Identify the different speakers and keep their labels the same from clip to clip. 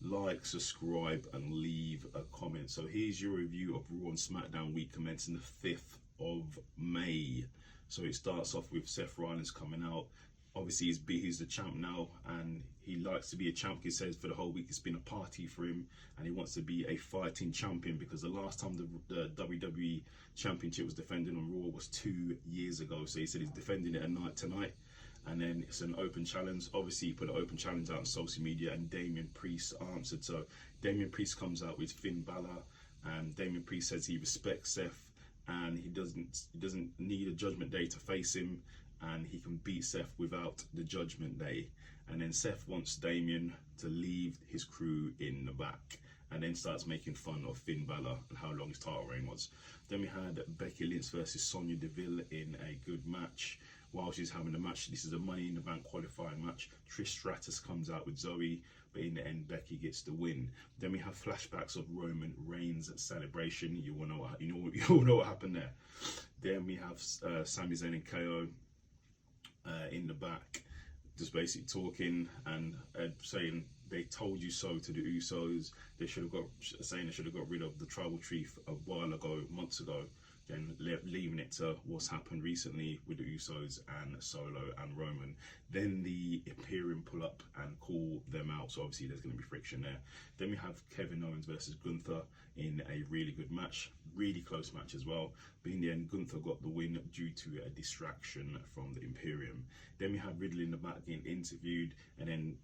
Speaker 1: like, subscribe, and leave a comment. So here's your review of Raw and SmackDown week commencing the 5th of May. So it starts off with Seth Rollins coming out. Obviously he's the champ now, and he likes to be a champ. He says for the whole week it's been a party for him, and he wants to be a fighting champion, because the last time the WWE championship was defended on Raw was 2 years ago. So he said he's defending it tonight, and then it's an open challenge. Obviously he put an open challenge out on social media, and Damian Priest answered. So Damian Priest comes out with Finn Balor, and Damian Priest says he respects Seth, and he doesn't need a Judgment Day to face him, and he can beat Seth without the Judgment Day. And then Seth wants Damian to leave his crew in the back, and then starts making fun of Finn Balor and how long his title reign was. Then we had Becky Lynch versus Sonya Deville in a good match. While she's having the match, this is a Money in the Bank qualifying match. Trish Stratus comes out with Zoe, but in the end Becky gets the win. Then we have flashbacks of Roman Reigns' celebration. You all know what happened there. Then we have Sami Zayn and KO in the back, just basically talking and saying they told you so to the Usos. They should have got rid of the tribal chief a while ago, months ago. Then leaving it to what's happened recently with the Usos and Solo and Roman. Then the Imperium pull up and call them out, so obviously there's going to be friction there. Then we have Kevin Owens versus Gunther in a really good match, really close match as well, but in the end Gunther got the win due to a distraction from the Imperium. Then we have Riddle in the back getting interviewed, and then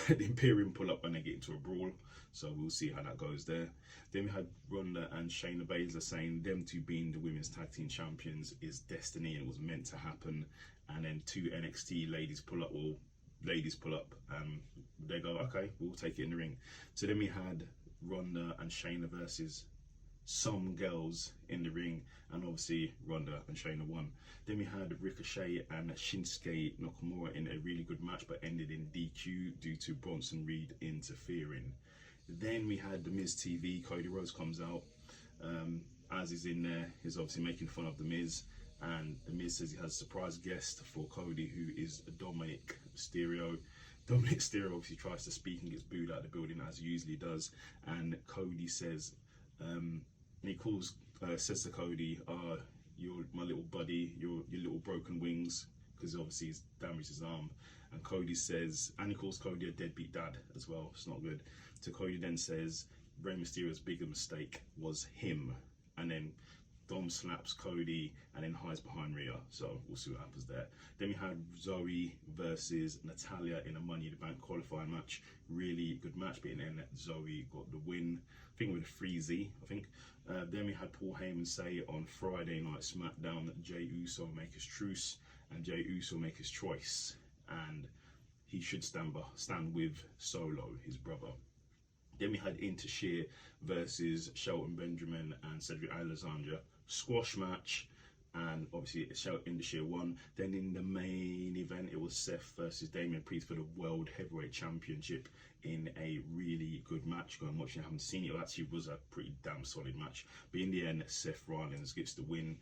Speaker 1: the Imperium pull up and they get into a brawl, so we'll see how that goes there. Then we had Ronda and Shayna Baszler saying them two being the women's tag team champions is destiny and it was meant to happen. And then 2 NXT ladies pull up, they go, okay, we'll take it in the ring. So then we had Ronda and Shayna versus some girls in the ring, and obviously Ronda and Shayna won. Then we had Ricochet and Shinsuke Nakamura in a really good match, but ended in DQ due to Bronson Reed interfering. Then we had The Miz TV. Cody Rhodes comes out, as he's in there, he's obviously making fun of The Miz, and The Miz says he has a surprise guest for Cody, who is Dominic Mysterio. Dominic Mysterio obviously tries to speak and gets booed out of the building, as he usually does, and Cody says, and he says to Cody, you're my little buddy, your little broken wings, because obviously he's damaged his arm. And Cody says, and he calls Cody a deadbeat dad as well. It's not good. So Cody then says Rey Mysterio's bigger mistake was him, and then Dom slaps Cody and then hides behind Rhea. So we'll see what happens there. Then we had Zoe versus Natalya in a Money in the Bank qualifying match. Really good match, but in the end Zoe got the win, I think with a 3Z, I think. Then we had Paul Heyman say on Friday Night SmackDown that Jey Uso make his truce and Jey Uso make his choice, and he should stand with Solo, his brother. Then we had Inter Sheer versus Shelton Benjamin and Cedric Alexander squash match, and obviously Shelton Sheer won. Then in the main event it was Seth versus Damian Priest for the World Heavyweight Championship in a really good match. Go and watch it, I haven't seen it. It actually was a pretty damn solid match, but in the end Seth Rollins gets the win,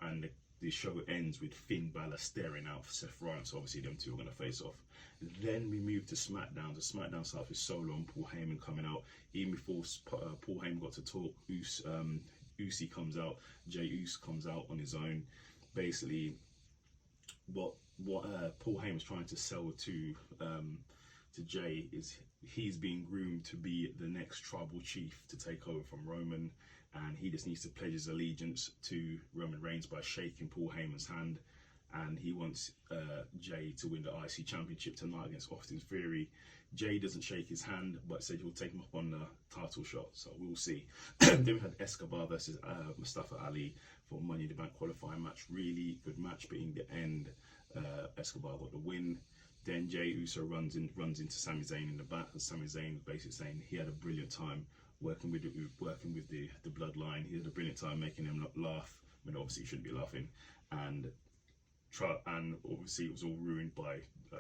Speaker 1: and the show ends with Finn Balor staring out for Seth Rollins. So obviously them two are going to face off. Then we move to SmackDown. The SmackDown starts with Solo and Paul Heyman coming out. Even before Paul Heyman got to talk, Uso comes out. Jey Uso comes out on his own. Basically, what Paul Heyman's trying to sell to Jey is he's being groomed to be the next tribal chief to take over from Roman, and he just needs to pledge his allegiance to Roman Reigns by shaking Paul Heyman's hand. And he wants Jey to win the IC Championship tonight against Austin Theory. Jey doesn't shake his hand, but said he'll take him up on the title shot, so we'll see. Then we had Escobar versus Mustafa Ali for Money in the Bank qualifying match. Really good match, but in the end, Escobar got the win. Then Jey Uso runs into Sami Zayn in the back, and Sami Zayn basically saying he had a brilliant time working with the bloodline. He had a brilliant time making them laugh. I mean, obviously he shouldn't be laughing, and obviously it was all ruined by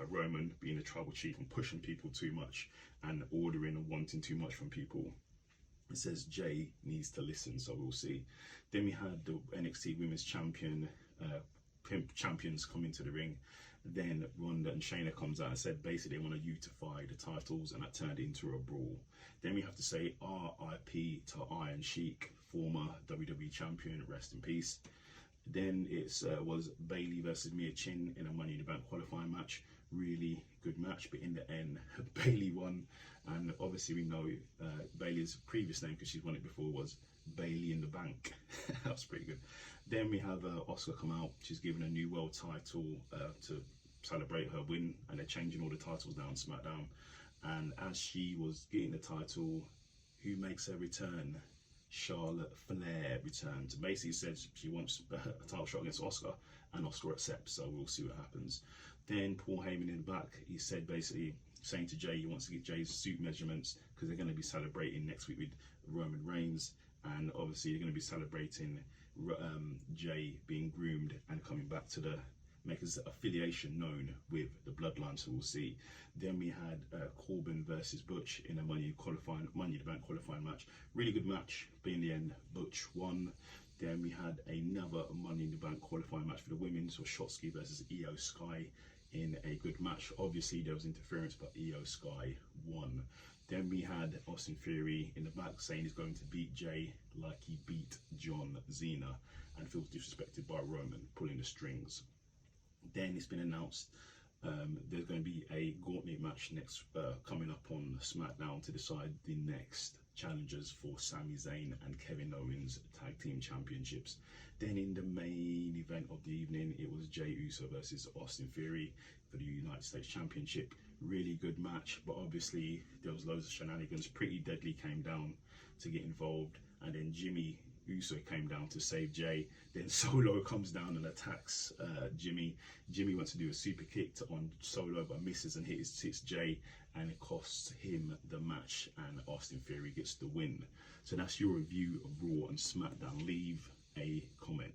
Speaker 1: Roman being the tribal chief and pushing people too much and ordering and wanting too much from people. It says Jey needs to listen, so we'll see. Then we had the NXT Women's Champions come into the ring, Then Ronda and Shayna comes out and said basically they want to unify the titles, and that turned into a brawl. Then we have to say RIP to Iron Sheik, former WWE champion, rest in peace. Then it was Bayley versus Mia Chin in a Money in the Bank qualifying match. Really good match, but in the end, Bayley won. And obviously we know Bayley's previous name, because she's won it before, was Bayley in the Bank. That was pretty good. Then we have Asuka come out. She's given a new world title to celebrate her win, and they're changing all the titles now on SmackDown. And as she was getting the title, who makes her return? Charlotte Flair returned. Basically said she wants a title shot against Asuka, and Asuka accepts, so we'll see what happens. Then Paul Heyman in the back, he said basically saying to Jay he wants to get Jay's suit measurements, because they're going to be celebrating next week with Roman Reigns, and obviously they're going to be celebrating Jay being groomed and coming back to make his affiliation known with the bloodline, so we'll see. Then we had Corbin versus Butch in a Money in the Bank qualifying match. Really good match, but in the end Butch won. Then we had another Money in the Bank qualifying match for the women, so Shotzi versus Io Sky in a good match. Obviously there was interference, but Io Sky won. Then we had Austin Theory in the back saying he's going to beat Jay like he beat John Cena, and feels disrespected by Roman, pulling the strings. Then it's been announced there's going to be a gauntlet match next coming up on SmackDown to decide the next challengers for Sami Zayn and Kevin Owens Tag Team Championships. Then in the main event of the evening, it was Jey Uso versus Austin Theory for the United States Championship. Really good match, but obviously there was loads of shenanigans. Pretty Deadly came down to get involved, and then Jimmy Uso came down to save Jay. Then Solo comes down and attacks Jimmy. Jimmy wants to do a super kick on Solo, but misses and hits Jay, and it costs him the match, and Austin Theory gets the win. So that's your review of Raw and SmackDown. Leave a comment.